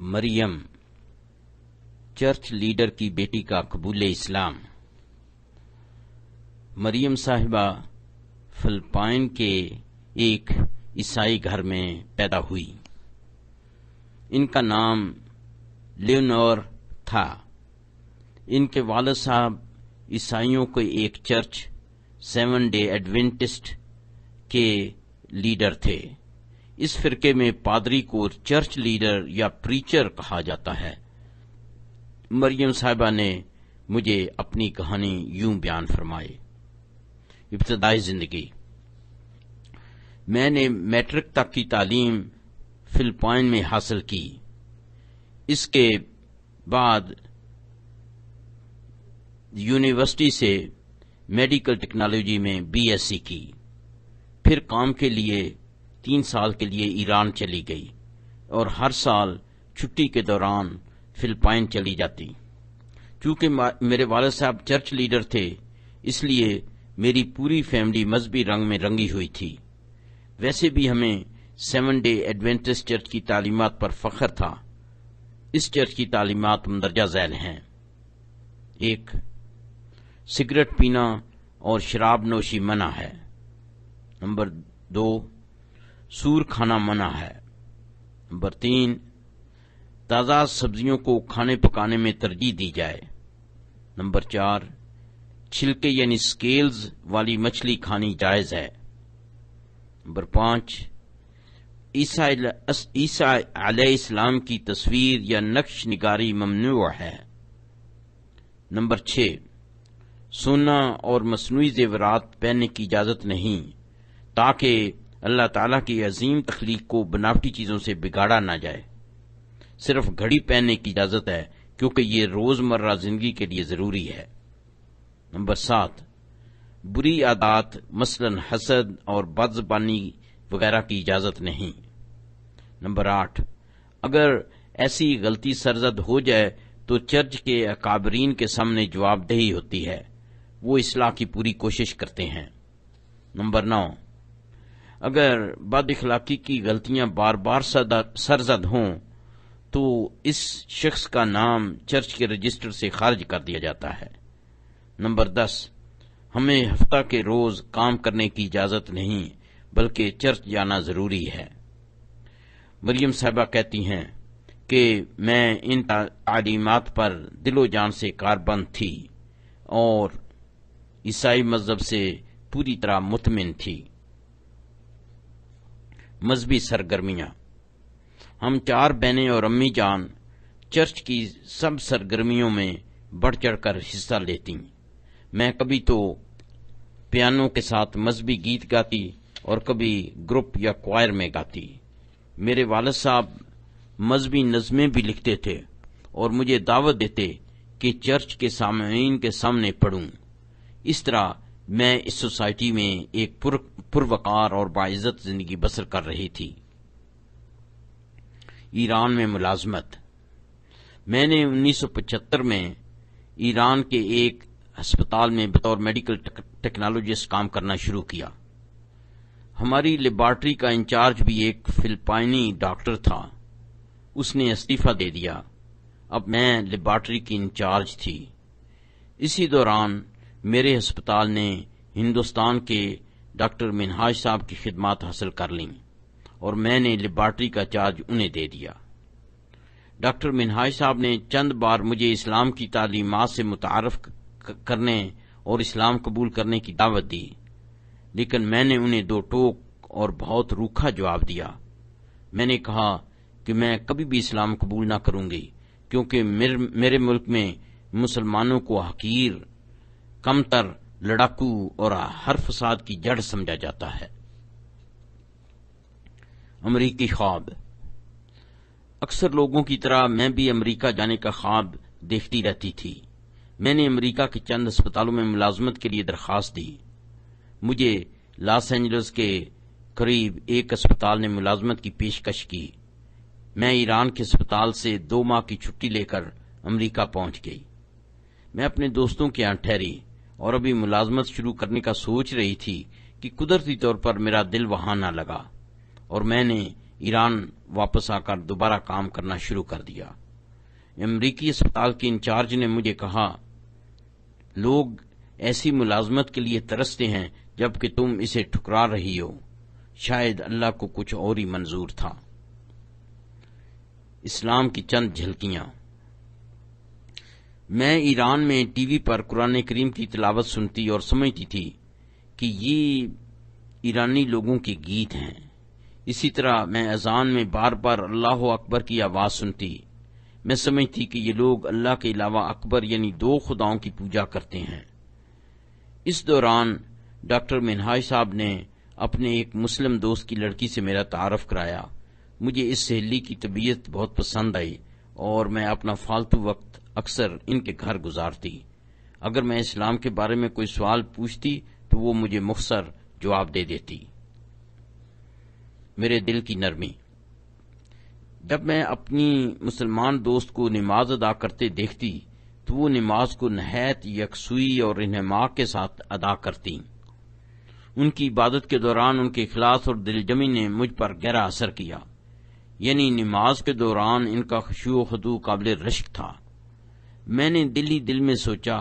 مریم church leader کی بیٹی کا قبول اسلام۔ مریم صاحبہ فلپائن کے ایک عیسائی گھر میں پیدا ہوئی۔ ان کا نام لیونور تھا۔ ان کے والد صاحب عیسائیوں کے ایک چرچ 7 ڈے ایڈوینٹسٹ کے لیڈر تھے۔ اس فرقے میں پادری کو چرچ لیڈر یا پریچر کہا جاتا ہے۔ مریم صاحبہ نے مجھے اپنی کہانی یوں بیان فرمائی۔ ابتدائی زندگی: میں نے میٹرک تک کی تعلیم فلپائن میں حاصل کی۔ اس کے بعد یونیورسٹی سے میڈیکل ٹیکنالوجی میں BSc کی۔ پھر کام کے لیے 3 سال کے لیے ایران چلی گئی اور ہر سال چھٹی کے دوران فلپائن چلی جاتی۔ چونکہ میرے والد صاحب چرچ لیڈر تھے، اس لیے میری پوری فیملی مذہبی رنگ میں رنگی ہوئی تھی۔ ویسے بھی ہمیں 7 ڈے ایڈوینٹسٹ چرچ کی تعلیمات پر فخر تھا۔ اس چرچ کی تعلیمات مندرجہ ذیل ہیں: 1. سگریٹ پینا اور شراب نوشی منع ہے۔ نمبر 2. سور کھانا منع ہے۔ نمبر 3. تازہ سبزیوں کو کھانے پکانے میں ترجیح دی جائے۔ نمبر 4. چھلکے یعنی سکیلز والی مچھلی کھانی جائز ہے۔ نمبر 5. عیسیٰ علیہ السلام کی تصویر یا نقش نگاری ممنوع ہے۔ نمبر 6. سونا اور مصنوعی زیورات پہننے کی اجازت نہیں، تاکہ اللہ تعالیٰ کی عظیم تخلیق کو بناوٹی چیزوں سے بگاڑا نہ جائے۔ صرف گھڑی پہننے کی اجازت ہے، کیونکہ یہ روزمرہ زندگی کے لیے ضروری ہے۔ نمبر 7. بری عادات مثلا حسد اور بد زبانی وغیرہ کی اجازت نہیں۔ نمبر 8. اگر ایسی غلطی سرزد ہو جائے تو چرچ کے اکابرین کے سامنے جواب دہی ہوتی ہے، وہ اصلاح کی پوری کوشش کرتے ہیں۔ نمبر 9. اگر بد اخلاقی کی غلطیاں بار بار سرزد ہوں تو اس شخص کا نام چرچ کے رجسٹر سے خارج کر دیا جاتا ہے۔ نمبر 10. ہمیں ہفتہ کے روز کام کرنے کی اجازت نہیں، بلکہ چرچ جانا ضروری ہے۔ مریم صاحبہ کہتی ہیں کہ میں ان تعلیمات پر دل و جان سے کاربند تھی اور عیسائی مذہب سے پوری طرح مطمئن تھی۔ مذہبی سرگرمیاں: ہم 4 بہنیں اور امی جان چرچ کی سب سرگرمیوں میں بڑھ چڑھ کر حصہ لیتی۔ میں کبھی تو پیانو کے ساتھ مذہبی گیت گاتی اور کبھی گروپ یا کوائر میں گاتی۔ میرے والد صاحب مذہبی نظمیں بھی لکھتے تھے اور مجھے دعوت دیتے کہ چرچ کے سامعین کے سامنے پڑھوں۔ اس طرح میں اس سوسائٹی میں ایک پروقار اور باعزت زندگی بسر کر رہی تھی۔ ایران میں ملازمت: میں نے 1975 میں ایران کے ایک ہسپتال میں بطور میڈیکل ٹیکنالوجسٹ کام کرنا شروع کیا۔ ہماری لیبارٹری کا انچارج بھی ایک فلپائنی ڈاکٹر تھا۔ اس نے استعفیٰ دے دیا۔ اب میں لیبارٹری کی انچارج تھی۔ اسی دوران میرے ہسپتال نے ہندوستان کے ڈاکٹر منہاج صاحب کی خدمات حاصل کر لیں اور میں نے لیبارٹری کا چارج انہیں دے دیا۔ ڈاکٹر منہاج صاحب نے چند بار مجھے اسلام کی تعلیمات سے متعارف کرنے اور اسلام قبول کرنے کی دعوت دی، لیکن میں نے انہیں 2 ٹوک اور بہت روکھا جواب دیا۔ میں نے کہا کہ میں کبھی بھی اسلام قبول نہ کروں گی، کیونکہ میرے ملک میں مسلمانوں کو حقیر، کمتر، لڑاکو اور ہر فساد کی جڑ سمجھا جاتا ہے۔ امریکی خواب: اکثر لوگوں کی طرح میں بھی امریکہ جانے کا خواب دیکھتی رہتی تھی۔ میں نے امریکہ کے چند ہسپتالوں میں ملازمت کے لیے درخواست دی۔ مجھے لاس اینجلس کے قریب ایک ہسپتال نے ملازمت کی پیشکش کی۔ میں ایران کے ہسپتال سے 2 ماہ کی چھٹی لے کر امریکہ پہنچ گئی۔ میں اپنے دوستوں کے یہاں ٹھہری اور ابھی ملازمت شروع کرنے کا سوچ رہی تھی کہ قدرتی طور پر میرا دل وہاں نہ لگا اور میں نے ایران واپس آ کر دوبارہ کام کرنا شروع کر دیا۔ امریکی اسپتال کے انچارج نے مجھے کہا، لوگ ایسی ملازمت کے لیے ترستے ہیں جبکہ تم اسے ٹھکرا رہی ہو، شاید اللہ کو کچھ اور ہی منظور تھا۔ اسلام کی چند جھلکیاں۔ میں ایران میں ٹی وی پر قرآن کریم کی تلاوت سنتی اور سمجھتی تھی کہ یہ ایرانی لوگوں کے گیت ہیں۔ اسی طرح میں اذان میں بار بار اللہ اکبر کی آواز سنتی، میں سمجھتی کہ یہ لوگ اللہ کے علاوہ اکبر یعنی دو خداؤں کی پوجا کرتے ہیں۔ اس دوران ڈاکٹر منہاج صاحب نے اپنے ایک مسلم دوست کی لڑکی سے میرا تعارف کرایا۔ مجھے اس سہیلی کی طبیعت بہت پسند آئی اور میں اپنا فالتو وقت اکثر ان کے گھر گزارتی۔ اگر میں اسلام کے بارے میں کوئی سوال پوچھتی تو وہ مجھے مختصر جواب دے دیتی۔ میرے دل کی نرمی۔ جب میں اپنی مسلمان دوست کو نماز ادا کرتے دیکھتی تو وہ نماز کو نہایت یکسوئی اور انہماک کے ساتھ ادا کرتی۔ ان کی عبادت کے دوران ان کے اخلاص اور دل جمی نے مجھ پر گہرا اثر کیا، یعنی نماز کے دوران ان کا خشوع و خضوع قابل رشک تھا۔ میں نے دل ہی دل میں سوچا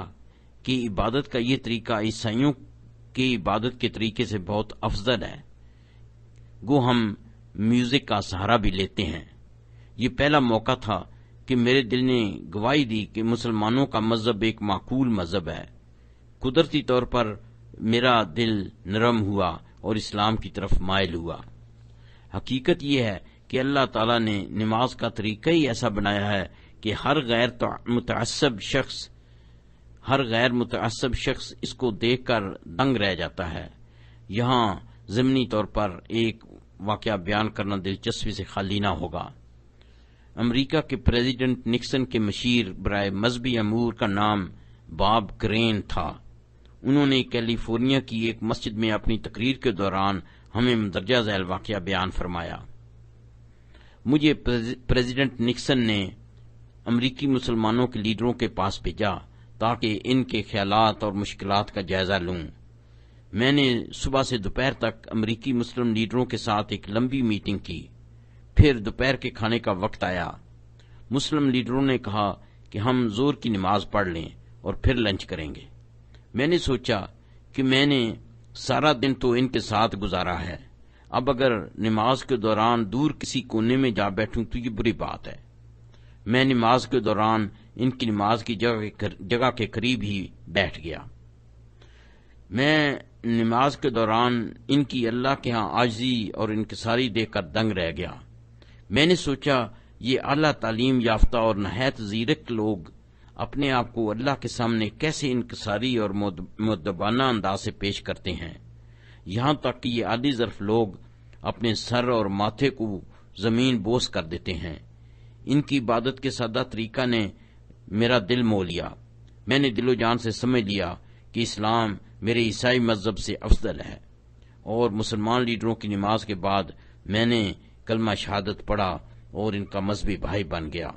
کہ عبادت کا یہ طریقہ عیسائیوں کی عبادت کے طریقے سے بہت افضل ہے، گو ہم میوزک کا سہارا بھی لیتے ہیں۔ یہ پہلا موقع تھا کہ میرے دل نے گواہی دی کہ مسلمانوں کا مذہب ایک معقول مذہب ہے۔ قدرتی طور پر میرا دل نرم ہوا اور اسلام کی طرف مائل ہوا۔ حقیقت یہ ہے کہ اللہ تعالیٰ نے نماز کا طریقہ ہی ایسا بنایا ہے کہ ہر غیر متعصب شخص اس کو دیکھ کر دنگ رہ جاتا ہے۔ یہاں ضمنی طور پر ایک واقعہ بیان کرنا دلچسپی سے خالی نہ ہوگا۔ امریکہ کے پریزیڈنٹ نکسن کے مشیر برائے مذہبی امور کا نام باب گرین تھا۔ انہوں نے کیلیفورنیا کی ایک مسجد میں اپنی تقریر کے دوران ہمیں مندرجہ ذیل واقعہ بیان فرمایا۔ مجھے پریزیڈنٹ نکسن نے امریکی مسلمانوں کے لیڈروں کے پاس بھیجا تاکہ ان کے خیالات اور مشکلات کا جائزہ لوں۔ میں نے صبح سے دوپہر تک امریکی مسلم لیڈروں کے ساتھ ایک لمبی میٹنگ کی۔ پھر دوپہر کے کھانے کا وقت آیا۔ مسلم لیڈروں نے کہا کہ ہم ظہر کی نماز پڑھ لیں اور پھر لنچ کریں گے۔ میں نے سوچا کہ میں نے سارا دن تو ان کے ساتھ گزارا ہے، اب اگر نماز کے دوران دور کسی کونے میں جا بیٹھوں تو یہ بری بات ہے۔ میں نماز کے دوران ان کی نماز کی جگہ کے قریب ہی بیٹھ گیا۔ میں نماز کے دوران ان کی اللہ کے ہاں عاجزی اور انکساری دیکھ کر دنگ رہ گیا۔ میں نے سوچا یہ اعلیٰ تعلیم یافتہ اور نہایت زیرک لوگ اپنے آپ کو اللہ کے سامنے کیسے انکساری اور مؤدبانہ انداز سے پیش کرتے ہیں، یہاں تک کہ یہ عالی ظرف لوگ اپنے سر اور ماتھے کو زمین بوس کر دیتے ہیں۔ ان کی عبادت کے سادہ طریقہ نے میرا دل مو لیا۔ میں نے دل و جان سے سمجھ لیا کہ اسلام میرے عیسائی مذہب سے افضل ہے، اور مسلمان لیڈروں کی نماز کے بعد میں نے کلمہ شہادت پڑھا اور ان کا مذہبی بھائی بن گیا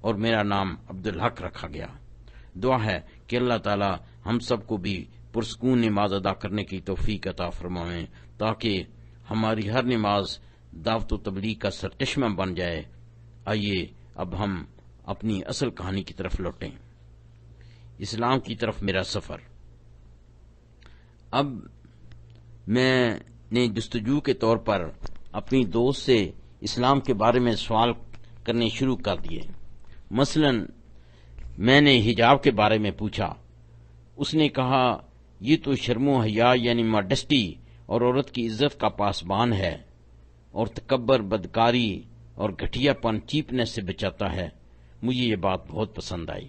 اور میرا نام عبدالحق رکھا گیا۔ دعا ہے کہ اللہ تعالی ہم سب کو بھی پرسکون نماز ادا کرنے کی توفیق عطا فرمائیں تاکہ ہماری ہر نماز دعوت و تبلیغ کا سرچشمہ بن جائے۔ آئیے اب ہم اپنی اصل کہانی کی طرف لوٹیں۔ اسلام کی طرف میرا سفر۔ اب میں نے جستجو کے طور پر اپنی دوست سے اسلام کے بارے میں سوال کرنے شروع کر دیے۔ مثلا میں نے حجاب کے بارے میں پوچھا۔ اس نے کہا یہ تو شرم و حیا یعنی ماڈسٹی اور عورت کی عزت کا پاسبان ہے اور تکبر، بدکاری اور گھٹیا پن، چیپنس سے بچاتا ہے۔ مجھے یہ بات بہت پسند آئی۔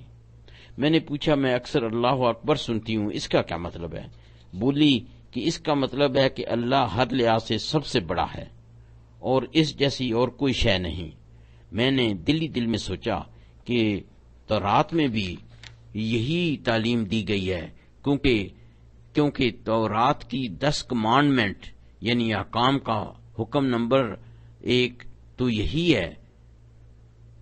میں نے پوچھا میں اکثر اللہ اکبر سنتی ہوں، اس کا کیا مطلب ہے؟ بولی کہ اس کا مطلب ہے کہ اللہ ہر لحاظ سے سب سے بڑا ہے اور اس جیسی اور کوئی شے نہیں۔ میں نے دل ہی دل میں سوچا کہ تورات میں بھی یہی تعلیم دی گئی ہے، کیونکہ تورات کی 10 کمانڈمنٹ یعنی احکام کا حکم نمبر 1 تو یہی ہے۔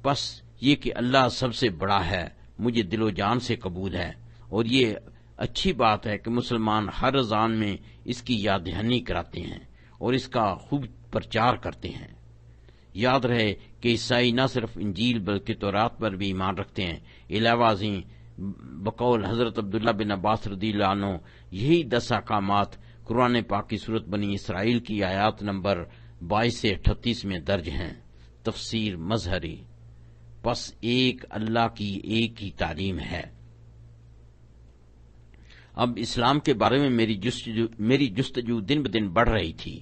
بس یہ کہ اللہ سب سے بڑا ہے مجھے دل و جان سے قبول ہے، اور یہ اچھی بات ہے کہ مسلمان ہر اذان میں اس کی یاد دہانی کراتے ہیں اور اس کا خوب پرچار کرتے ہیں۔ یاد رہے کہ عیسائی نہ صرف انجیل بلکہ تورات پر بھی ایمان رکھتے ہیں۔ علاوہ ازیں بقول حضرت عبداللہ بن عباس رضی اللہ عنہ یہی 10 احکامات قرآن پاک کی سورت بنی اسرائیل کی آیات نمبر 22 سے 38 میں درج ہیں۔ تفسیر مظہری۔ پس ایک اللہ کی ایک ہی تعلیم ہے۔ اب اسلام کے بارے میں میری جستجو دن بدن بڑھ رہی تھی۔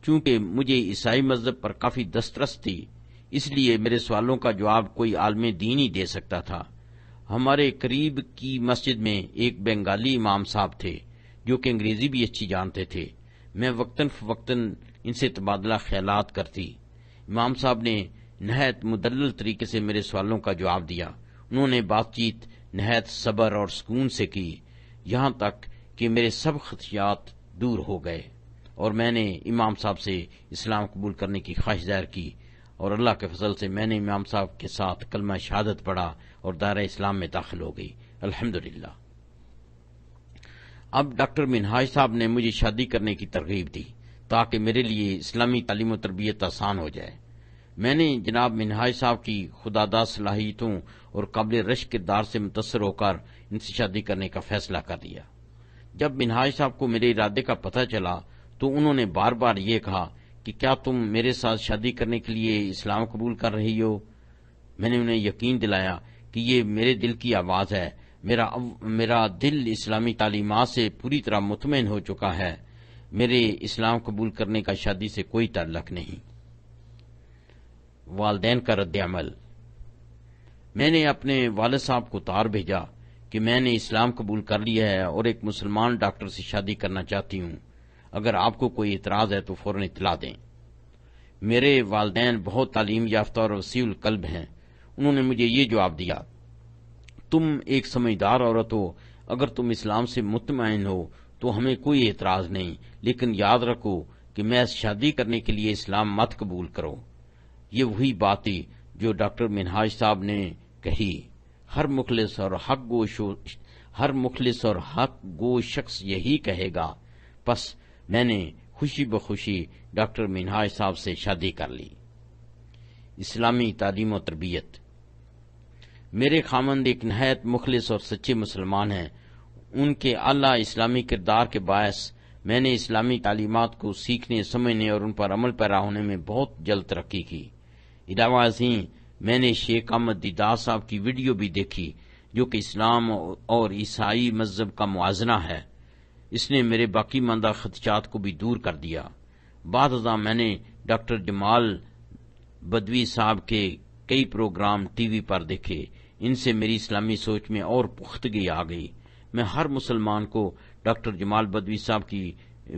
چونکہ مجھے عیسائی مذہب پر کافی دسترس تھی، اس لیے میرے سوالوں کا جواب کوئی عالم دین ہی دے سکتا تھا۔ ہمارے قریب کی مسجد میں ایک بنگالی امام صاحب تھے جو کہ انگریزی بھی اچھی جانتے تھے۔ میں وقتاً فوقتاً ان سے تبادلہ خیالات کرتی۔ امام صاحب نے نہایت مدلل طریقے سے میرے سوالوں کا جواب دیا۔ انہوں نے بات چیت نہایت صبر اور سکون سے کی، یہاں تک کہ میرے سب خدشات دور ہو گئے اور میں نے امام صاحب سے اسلام قبول کرنے کی خواہش ظاہر کی، اور اللہ کے فضل سے میں نے امام صاحب کے ساتھ کلمہ شہادت پڑھا اور دائرہ اسلام میں داخل ہو گئی، الحمدللہ۔ اب ڈاکٹر منہاج صاحب نے مجھے شادی کرنے کی ترغیب دی تاکہ میرے لیے اسلامی تعلیم و تربیت آسان ہو جائے۔ میں نے جناب منہاج صاحب کی خداداد صلاحیتوں اور قابل رشک کردار سے متاثر ہو کر ان سے شادی کرنے کا فیصلہ کر لیا۔ جب منہاج صاحب کو میرے ارادے کا پتہ چلا تو انہوں نے بار بار یہ کہا کہ کیا تم میرے ساتھ شادی کرنے کے لیے اسلام قبول کر رہی ہو؟ میں نے انہیں یقین دلایا کہ یہ میرے دل کی آواز ہے۔ میرا دل اسلامی تعلیمات سے پوری طرح مطمئن ہو چکا ہے۔ میرے اسلام قبول کرنے کا شادی سے کوئی تعلق نہیں۔ والدین کا رد عمل۔ میں نے اپنے والد صاحب کو تار بھیجا کہ میں نے اسلام قبول کر لیا ہے اور ایک مسلمان ڈاکٹر سے شادی کرنا چاہتی ہوں، اگر آپ کو کوئی اعتراض ہے تو فوراً اطلاع دیں۔ میرے والدین بہت تعلیم یافتہ اور وسیع القلب ہیں۔ انہوں نے مجھے یہ جواب دیا، تم ایک سمجھدار عورت ہو، اگر تم اسلام سے مطمئن ہو تو ہمیں کوئی اعتراض نہیں، لیکن یاد رکھو کہ میں شادی کرنے کے لیے اسلام مت قبول کرو۔ یہ وہی بات تھی جو ڈاکٹر منہاج صاحب نے کہی، ہر مخلص اور حق گو شخص یہی کہے گا۔ پس میں نے خوشی بخوشی ڈاکٹر منہاج صاحب سے شادی کر لی۔ اسلامی تعلیم و تربیت۔ میرے خاوند ایک نہایت مخلص اور سچے مسلمان ہیں۔ ان کے اعلیٰ اسلامی کردار کے باعث میں نے اسلامی تعلیمات کو سیکھنے، سمجھنے اور ان پر عمل پیرا ہونے میں بہت جلد ترقی کی۔ علاوہ ازیں میں نے شیخ احمد دیدار صاحب کی ویڈیو بھی دیکھی جو کہ اسلام اور عیسائی مذہب کا موازنہ ہے۔ اس نے میرے باقی ماندہ خدشات کو بھی دور کر دیا۔ بعد ازاں میں نے ڈاکٹر جمال بدوی صاحب کے کئی پروگرام ٹی وی پر دیکھے، ان سے میری اسلامی سوچ میں اور پختگی آ گئی۔ میں ہر مسلمان کو ڈاکٹر جمال بدوی صاحب کی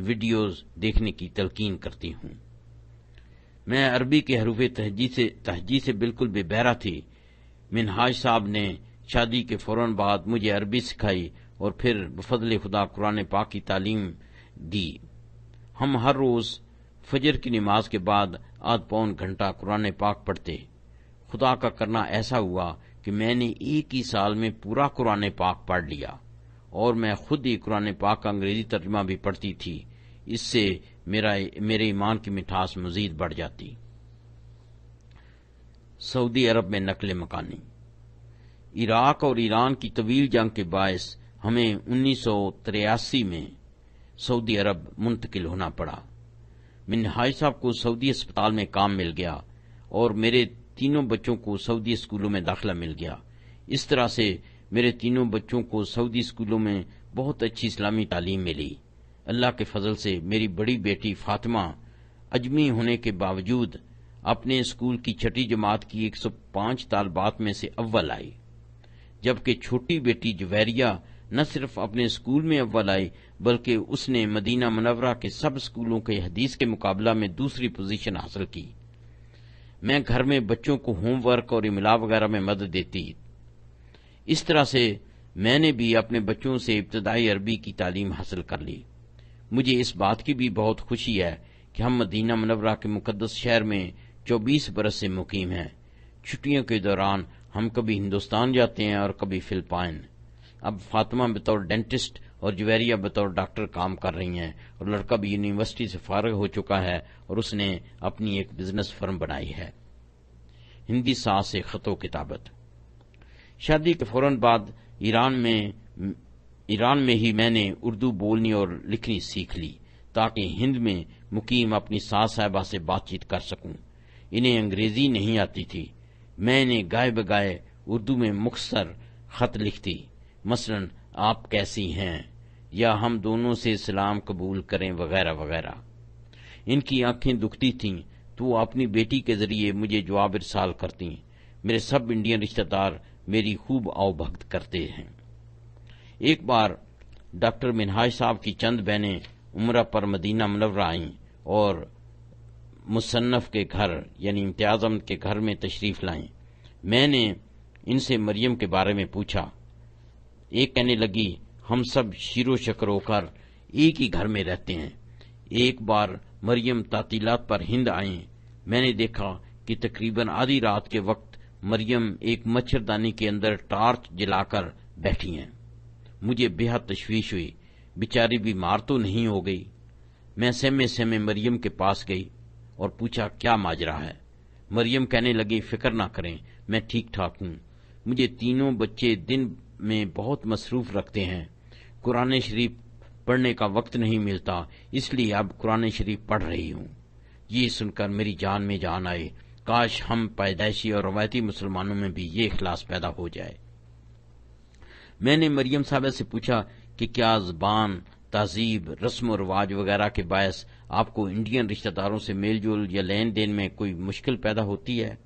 ویڈیوز دیکھنے کی تلقین کرتی ہوں۔ میں عربی کے حروف تہجی سے بالکل بے بہرا تھی۔ منہاج صاحب نے شادی کے فوراً بعد مجھے عربی سکھائی اور پھر بفضل خدا قرآن پاک کی تعلیم دی۔ ہم ہر روز فجر کی نماز کے بعد آدھ پون گھنٹہ قرآن پاک پڑھتے۔ خدا کا کرنا ایسا ہوا کہ میں نے ایک ہی سال میں پورا قرآن پاک پڑھ لیا، اور میں خود ہی قرآن پاک کا انگریزی ترجمہ بھی پڑھتی تھی۔ اس سے میرے ایمان کی مٹھاس مزید بڑھ جاتی۔ سعودی عرب میں نقل مکانی۔ عراق اور ایران کی طویل جنگ کے باعث ہمیں 1983 میں سعودی عرب منتقل ہونا پڑا۔ منہاج صاحب کو سعودی اسپتال میں کام مل گیا اور میرے تینوں بچوں کو سعودی اسکولوں میں داخلہ مل گیا۔ اس طرح سے میرے تینوں بچوں کو سعودی اسکولوں میں بہت اچھی اسلامی تعلیم ملی۔ اللہ کے فضل سے میری بڑی بیٹی فاطمہ اجمی ہونے کے باوجود اپنے اسکول کی 6ٹھی جماعت کی 105 طالبات میں سے اول آئی، جبکہ چھوٹی بیٹی جویریہ نہ صرف اپنے اسکول میں اول آئی بلکہ اس نے مدینہ منورہ کے سب اسکولوں کے حدیث کے مقابلہ میں دوسری پوزیشن حاصل کی۔ میں گھر میں بچوں کو ہوم ورک اور املا وغیرہ میں مدد دیتی۔ اس طرح سے میں نے بھی اپنے بچوں سے ابتدائی عربی کی تعلیم حاصل کر لی۔ مجھے اس بات کی بھی بہت خوشی ہے کہ ہم مدینہ منورہ کے مقدس شہر میں 24 برس سے مقیم ہیں۔ چھٹیوں کے دوران ہم کبھی ہندوستان جاتے ہیں اور کبھی فلپائن۔ اب فاطمہ بطور ڈینٹسٹ اور جویریہ بطور ڈاکٹر کام کر رہی ہیں، اور لڑکا بھی یونیورسٹی سے فارغ ہو چکا ہے اور اس نے اپنی ایک بزنس فرم بنائی ہے۔ ہندی ساز سے خط و کتابت۔ شادی کے فوراً بعد ایران میں ہی میں نے اردو بولنی اور لکھنی سیکھ لی تاکہ ہند میں مقیم اپنی ساس صاحبہ سے بات چیت کر سکوں۔ انہیں انگریزی نہیں آتی تھی، میں انہیں گائے بگائے اردو میں مختصر خط لکھتی، مثلا آپ کیسی ہیں یا ہم دونوں سے سلام قبول کریں وغیرہ وغیرہ۔ ان کی آنکھیں دکھتی تھیں تو وہ اپنی بیٹی کے ذریعے مجھے جواب ارسال کرتی۔ میرے سب انڈین رشتہ دار میری خوب آؤ بھگت کرتے ہیں۔ ایک بار ڈاکٹر منہاج صاحب کی چند بہنیں عمرہ پر مدینہ منورہ آئیں اور مصنف کے گھر یعنی امتیاز احمد کے گھر میں تشریف لائیں۔ میں نے ان سے مریم کے بارے میں پوچھا۔ ایک کہنے لگی ہم سب شیر و شکر ہو کر ایک ہی گھر میں رہتے ہیں۔ ایک بار مریم تعطیلات پر ہند آئیں، میں نے دیکھا کہ تقریباً آدھی رات کے وقت مریم ایک مچھردانی کے اندر ٹارچ جلا کر بیٹھی ہیں۔ مجھے بے حد تشویش ہوئی، بیچاری بیمار تو نہیں ہو گئی؟ میں سہمے سہمے مریم کے پاس گئی اور پوچھا کیا ماجرا ہے؟ مریم کہنے لگی فکر نہ کریں، میں ٹھیک ٹھاک ہوں۔ مجھے تینوں بچے دن میں بہت مصروف رکھتے ہیں، قرآن شریف پڑھنے کا وقت نہیں ملتا، اس لیے اب قرآن شریف پڑھ رہی ہوں۔ یہ سن کر میری جان میں جان آئے، کاش ہم پیدائشی اور روایتی مسلمانوں میں بھی یہ اخلاص پیدا ہو جائے۔ میں نے مریم صاحبہ سے پوچھا کہ کیا زبان، تہذیب، رسم و رواج وغیرہ کے باعث آپ کو انڈین رشتہ داروں سے میل جول یا لین دین میں کوئی مشکل پیدا ہوتی ہے؟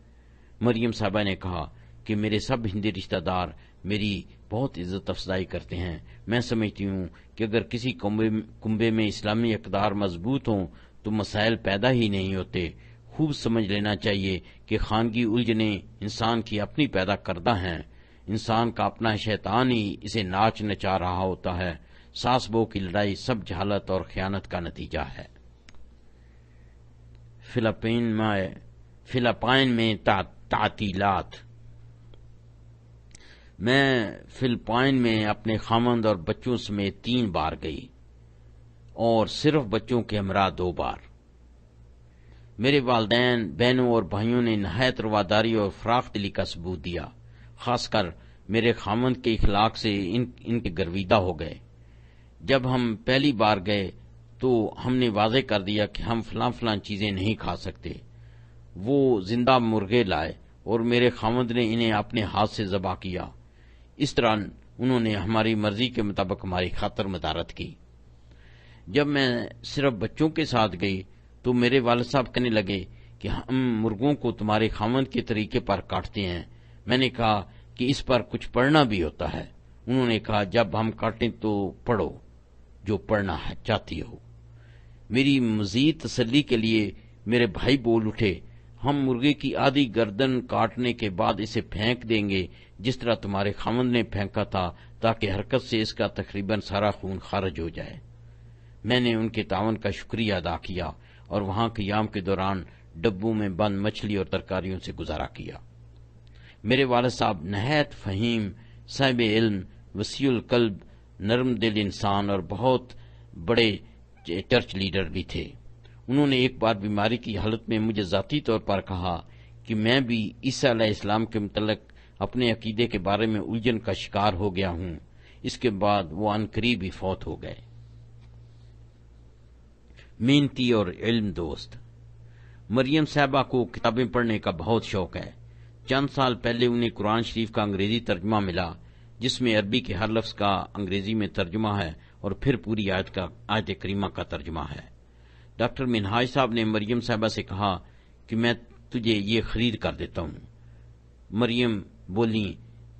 مریم صاحبہ نے کہا کہ میرے سب ہندی رشتہ دار میری بہت عزت افزائی کرتے ہیں۔ میں سمجھتی ہوں کہ اگر کسی کنبے میں اسلامی اقدار مضبوط ہوں تو مسائل پیدا ہی نہیں ہوتے۔ خوب سمجھ لینا چاہیے کہ خانگی الجھنیں انسان کی اپنی پیدا کردہ ہیں، انسان کا اپنا شیطان ہی اسے ناچ نچا رہا ہوتا ہے۔ ساس بہو کی لڑائی سب جہالت اور خیانت کا نتیجہ ہے۔ فلپائن میں تعطیلات۔ میں فلپائن میں اپنے خاوند اور بچوں سمیت 3 بار گئی اور صرف بچوں کے ہمراہ 2 بار۔ میرے والدین، بہنوں اور بھائیوں نے نہایت رواداری اور فراخ دلی کا ثبوت دیا، خاص کر میرے خاوند کے اخلاق سے ان کے گرویدہ ہو گئے۔ جب ہم پہلی بار گئے تو ہم نے واضح کر دیا کہ ہم فلاں چیزیں نہیں کھا سکتے۔ وہ زندہ مرغے لائے اور میرے خاوند نے انہیں اپنے ہاتھ سے ذبح کیا۔ اس طرح انہوں نے ہماری مرضی کے مطابق ہماری خاطر مدارت کی۔ جب میں صرف بچوں کے ساتھ گئی تو میرے والد صاحب کہنے لگے کہ ہم مرغوں کو تمہارے خاوند کے طریقے پر کاٹتے ہیں۔ میں نے کہا کہ اس پر کچھ پڑھنا بھی ہوتا ہے۔ انہوں نے کہا جب ہم کاٹیں تو پڑھو جو پڑھنا چاہتی ہو۔ میری مزید تسلی کے لیے میرے بھائی بول اٹھے، ہم مرغے کی آدھی گردن کاٹنے کے بعد اسے پھینک دیں گے جس طرح تمہارے خاوند نے پھینکا تھا، تاکہ حرکت سے اس کا تقریباً سارا خون خارج ہو جائے۔ میں نے ان کے تعاون کا شکریہ ادا کیا اور وہاں قیام کے دوران ڈبوں میں بند مچھلی اور ترکاریوں سے گزارا کیا۔ میرے والد صاحب نہایت فہیم، صاحب علم، وسیع القلب، نرم دل انسان اور بہت بڑے چرچ لیڈر بھی تھے۔ انہوں نے ایک بار بیماری کی حالت میں مجھے ذاتی طور پر کہا کہ میں بھی عیسیٰ علیہ السلام کے متعلق اپنے عقیدے کے بارے میں الجھن کا شکار ہو گیا ہوں۔ اس کے بعد وہ عنقریب ہی فوت ہو گئے۔ محنتی اور علم دوست۔ مریم صاحبہ کو کتابیں پڑھنے کا بہت شوق ہے۔ چند سال پہلے انہیں قرآن شریف کا انگریزی ترجمہ ملا، جس میں عربی کے ہر لفظ کا انگریزی میں ترجمہ ہے اور پھر پوری آیت کریمہ کا ترجمہ ہے۔ ڈاکٹر منہاج صاحب نے مریم صاحبہ سے کہا کہ میں تجھے یہ خرید کر دیتا ہوں۔ مریم بولی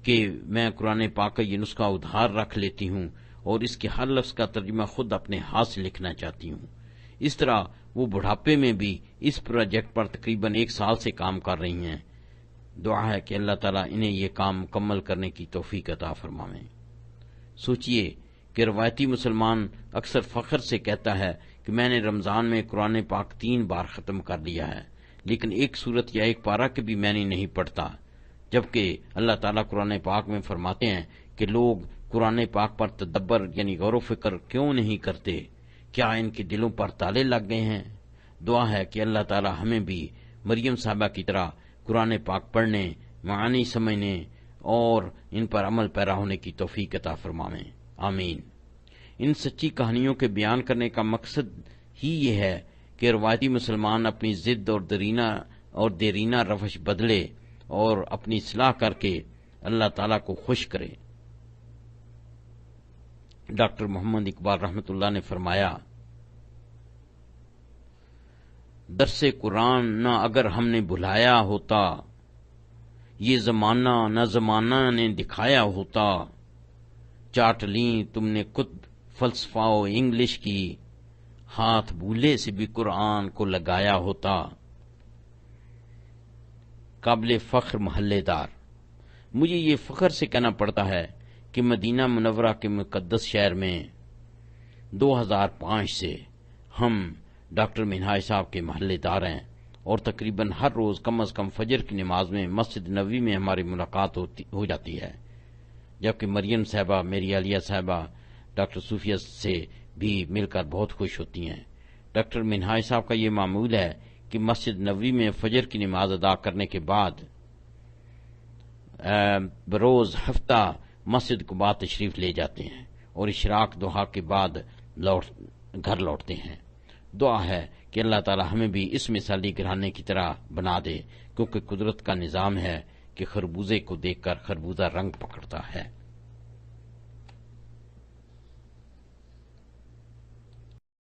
کہ میں قرآن پاک کا یہ نسخہ ادھار رکھ لیتی ہوں اور اس کے ہر لفظ کا ترجمہ خود اپنے ہاتھ سے لکھنا چاہتی ہوں۔ اس طرح وہ بڑھاپے میں بھی اس پروجیکٹ پر تقریباً 1 سال سے کام کر رہی ہیں۔ دعا ہے کہ اللہ تعالیٰ انہیں یہ کام مکمل کرنے کی توفیق عطا فرمائے۔ سوچئے کہ روایتی مسلمان اکثر فخر سے کہتا ہے کہ میں نے رمضان میں قرآن پاک 3 بار ختم کر لیا ہے، لیکن ایک سورت یا ایک پارہ کے بھی میں نے نہیں پڑھتا، جبکہ اللہ تعالیٰ قرآن پاک میں فرماتے ہیں کہ لوگ قرآن پاک پر تدبر یعنی غور و فکر کیوں نہیں کرتے؟ کیا ان کے دلوں پر تالے لگ گئے ہیں؟ دعا ہے کہ اللہ تعالی ہمیں بھی مریم صاحبہ کی طرح قرآن پاک پڑھنے، معانی سمجھنے اور ان پر عمل پیرا ہونے کی توفیق عطا فرمائیں، آمین۔ ان سچی کہانیوں کے بیان کرنے کا مقصد ہی یہ ہے کہ روایتی مسلمان اپنی ضد اور دیرینہ روش بدلے اور اپنی اصلاح کر کے اللہ تعالیٰ کو خوش کرے۔ ڈاکٹر محمد اقبال رحمۃ اللہ نے فرمایا، درس قرآن نہ اگر ہم نے بھلایا ہوتا، یہ زمانہ نہ زمانہ نے دکھایا ہوتا، چاٹ لیں تم نے خود فلسفہ و انگلش کی، ہاتھ بھولے سے بھی قرآن کو لگایا ہوتا۔ قابل فخر محلے دار، مجھے یہ فخر سے کہنا پڑتا ہے کہ مدینہ منورہ کے مقدس شہر میں 2005 سے ہم ڈاکٹر منہاج صاحب کے محلے دار ہیں، اور تقریباً ہر روز کم از کم فجر کی نماز میں مسجد نبوی میں ہماری ملاقات ہو جاتی ہے، جبکہ مریم صاحبہ، میری عالیہ صاحبہ ڈاکٹر صوفیہ سے بھی مل کر بہت خوش ہوتی ہیں۔ ڈاکٹر منہاج صاحب کا یہ معمول ہے کہ مسجد نبوی میں فجر کی نماز ادا کرنے کے بعد بروز ہفتہ مسجد قباء تشریف لے جاتے ہیں اور اشراق دعا کے بعد گھر لوٹتے ہیں۔ دعا ہے کہ اللہ تعالی ہمیں بھی اس مثالی گھرانے کی طرح بنا دے، کیونکہ قدرت کا نظام ہے کہ خربوزے کو دیکھ کر خربوزہ رنگ پکڑتا ہے۔